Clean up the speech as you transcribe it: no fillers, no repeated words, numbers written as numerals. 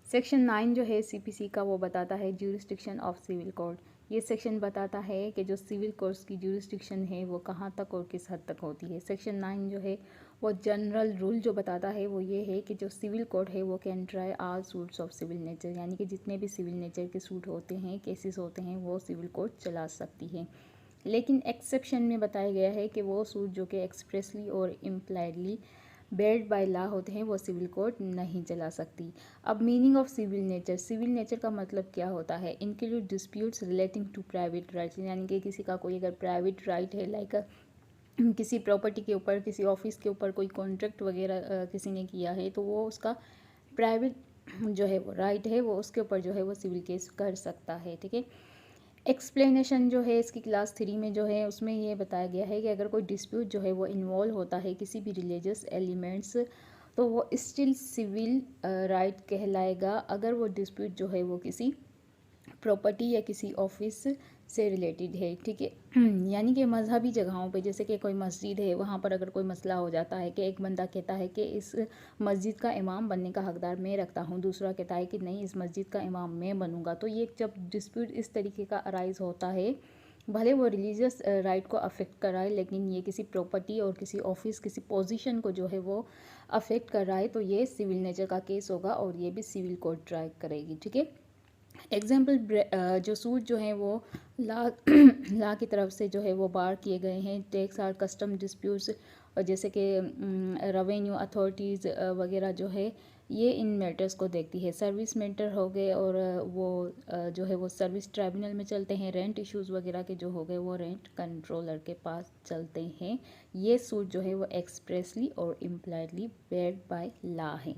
Section 9 जो है CPC का वो बताता है ज्यूरिसडिक्शन ऑफ सिविल कोड। ये सेक्शन बताता है कि जो सिविल कोर्ट्स की ज्यूरिसडिक्शन है वो कहाँ तक और किस हद तक होती है। सेक्शन 9 जो है वो जनरल रूल जो बताता है वो ये है कि जो सिविल कोर्ट है वो can try all suits of civil nature, यानी कि जितने भी सिविल नेचर के सूट होते हैं, केसेस होते हैं, वो सिविल कोर्ट चला सकती है। लेकिन एक्सेप्शन में बताया गया है कि वो सूट जो कि एक्सप्रेसली और इम्प्लाइडली बेयर्ड बाय लॉ होते हैं वो सिविल कोर्ट नहीं चला सकती। अब meaning of civil nature, civil nature का मतलब क्या होता है? Include disputes relating to private rights, यानी कि किसी का कोई अगर प्राइवेट राइट है, लाइक किसी प्रॉपर्टी के ऊपर, किसी ऑफिस के ऊपर कोई कॉन्ट्रैक्ट वगैरह किसी ने किया है, तो वो उसका प्राइवेट जो है वो राइट है, वो उसके ऊपर जो है वो सिविल केस कर सकता है। ठीक है। एक्सप्लेनेशन जो है इसकी क्लास 3 में जो है उसमें ये बताया गया है कि अगर कोई डिस्प्यूट जो है वो इन्वॉल्व होता है किसी भी रिलीजियस एलिमेंट्स, तो वो स्टिल सिविल राइट कहलाएगा अगर वो डिस्प्यूट जो है वो किसी प्रॉपर्टी या किसी ऑफिस से रिलेटेड है। ठीक है। यानी कि मजहबी जगहों पे, जैसे कि कोई मस्जिद है, वहाँ पर अगर कोई मसला हो जाता है कि एक बंदा कहता है कि इस मस्जिद का इमाम बनने का हकदार मैं रखता हूँ, दूसरा कहता है कि नहीं, इस मस्जिद का इमाम मैं बनूंगा, तो ये जब डिस्प्यूट इस तरीके का अराइज होता है, भले वो रिलीजियस राइट को अफेक्ट कर रहा है, लेकिन ये किसी प्रॉपर्टी और किसी ऑफिस, किसी पोजीशन को जो है वो अफेक्ट कर रहा है, तो ये सिविल नेचर का केस होगा और ये भी सिविल कोर्ट ट्राई करेगी। ठीक है। एग्जाम्पल जो सूट जो हैं वो ला ला की तरफ से जो है वो बार किए गए हैं। टैक्स और कस्टम डिस्प्यूट्स, और जैसे कि रेवेन्यू अथॉरिटीज़ वगैरह जो है ये इन मैटर्स को देखती है। सर्विस मैटर हो गए और वो जो है वो सर्विस ट्राइब्यूनल में चलते हैं। रेंट इश्यूज़ वगैरह के जो हो गए वो रेंट कंट्रोलर के पास चलते हैं। ये सूट जो है वो एक्सप्रेसली और इम्प्लाइडली बेयर्ड बाय लॉ है।